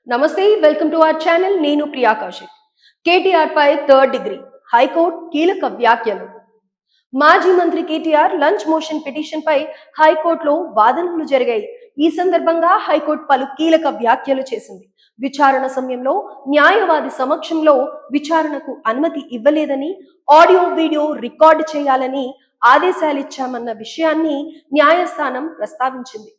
నమస్తే, welcome to our channel. నేను ప్రియా కౌశిక్. కేటీఆర్ పై third degree high court కీలక వ్యాఖ్యలు. మాజీ మంత్రి కేటీఆర్ లంచ్ మోషన్ పిటిషన్ పై హైకోర్టులో వాదనలు జరిగాయి. ఈ సందర్భంగా హైకోర్టు పలు కీలక వ్యాఖ్యలు చేసింది. విచారణ సమయంలో న్యాయవాది సమక్షంలో విచారణకు అనుమతి ఇవ్వలేదని, ఆడియో వీడియో రికార్డు చేయాలని ఆదేశాలిచ్చామన్న విషయాన్ని న్యాయస్థానం ప్రస్తావించింది.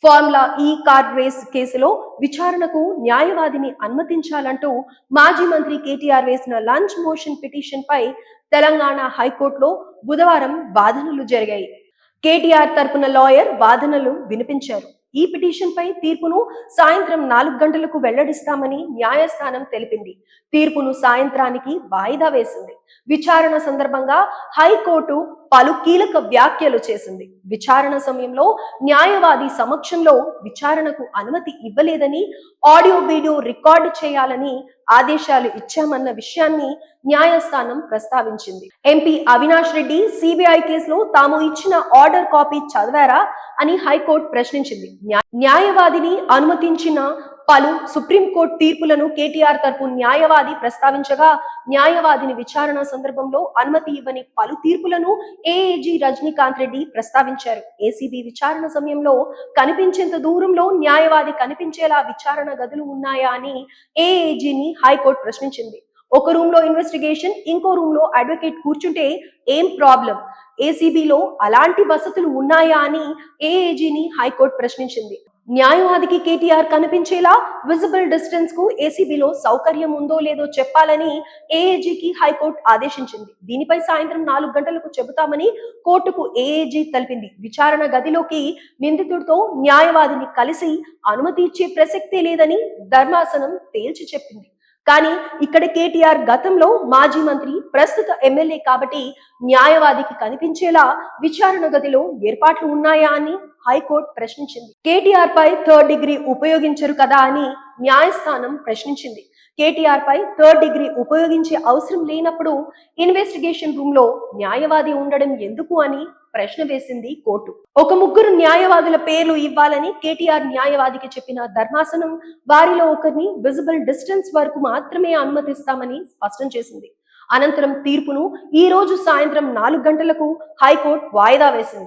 ఫార్ములా ఈ కార్ రేస్ కేసులో విచారణకు న్యాయవాదిని అనుమతించాలంటూ మాజీ మంత్రి కేటీఆర్ వేసిన లంచ్ మోషన్ పిటిషన్ పై తెలంగాణ హైకోర్టులో బుధవారం వాదనలు జరిగాయి. కేటీఆర్ తరపున లాయర్ వాదనలు వినిపించారు. ఈ పిటిషన్ పై తీర్పును సాయంత్రం 4 గంటలకు వెల్లడిస్తామని న్యాయస్థానం తెలిపింది. తీర్పును సాయంత్రానికి వాయిదా వేసింది. విచారణ సందర్భంగా హైకోర్టు పలు కీలక వ్యాఖ్యలు చేసింది. విచారణ సమయంలో న్యాయవాది సమక్షంలో విచారణకు అనుమతి ఇవ్వలేదని, ఆడియో వీడియో రికార్డు చేయాలని ఆదేశాలు ఇచ్చామన్న విషయాన్ని న్యాయస్థానం ప్రస్తావించింది. ఎంపీ అవినాష్ రెడ్డి సిబిఐ కేసులో తాము ఇచ్చిన ఆర్డర్ కాపీ చదివారా అని హైకోర్టు ప్రశ్నించింది. న్యాయవాదిని అనుమతించిన పలు సుప్రీంకోర్టు తీర్పులను కేటీఆర్ తరపు న్యాయవాది ప్రస్తావించగా, న్యాయవాదిని విచారణ సందర్భంలో అనుమతి ఇవ్వని పలు తీర్పులను ఏఏజీ రజనీకాంత్ రెడ్డి ప్రస్తావించారు. ఏసీబీ విచారణ సమయంలో కనిపించేంత దూరంలో న్యాయవాది కనిపించేలా విచారణ గదులు ఉన్నాయా అని ఏఏజీని హైకోర్టు ప్రశ్నించింది. ఒక రూమ్ లో ఇన్వెస్టిగేషన్, ఇంకో రూమ్ లో అడ్వకేట్ కూర్చుంటే ఏం ప్రాబ్లం? ఏసీబీలో అలాంటి వసతులు ఉన్నాయా అని ఏఏజీని హైకోర్టు ప్రశ్నించింది. న్యాయవాదికి కేటీఆర్ కనిపించేలా విజిబుల్ డిస్టెన్స్ కు ఏసీబీలో సౌకర్యం ఉందో లేదో చెప్పాలని ఏఏజీకి హైకోర్టు ఆదేశించింది. దీనిపై సాయంత్రం 4 గంటలకు చెబుతామని కోర్టుకు ఏఏజీ తెలిపింది. విచారణ గదిలోకి నిందితుడితో న్యాయవాదిని కలిసి అనుమతి ఇచ్చే ప్రసక్తే లేదని ధర్మాసనం తేల్చి చెప్పింది. కానీ ఇక్కడ కేటీఆర్ గతంలో మాజీ మంత్రి, ప్రస్తుత ఎమ్మెల్యే కాబట్టి న్యాయవాదికి కనిపించేలా విచారణ గదిలో ఏర్పాట్లు ఉన్నాయా అని హైకోర్టు ప్రశ్నించింది. కేటీఆర్ పై థర్డ్ డిగ్రీ ఉపయోగించరు కదా అని న్యాయస్థానం ప్రశ్నించింది. కేటీఆర్ పై థర్డ్ డిగ్రీ ఉపయోగించే అవసరం లేనప్పుడు ఇన్వెస్టిగేషన్ రూమ్ లో న్యాయవాది ఉండడం ఎందుకు అని ప్రశ్న వేసింది కోర్టు. ఒక 3 న్యాయవాదుల పేర్లు ఇవ్వాలని కేటీఆర్ న్యాయవాదికి చెప్పిన ధర్మాసనం వారిలో ఒకరిని విజిబుల్ డిస్టెన్స్ వరకు మాత్రమే అనుమతిస్తామని స్పష్టం చేసింది. అనంతరం తీర్పును ఈ రోజు సాయంత్రం 4 గంటలకు హైకోర్టు వాయిదా వేసింది.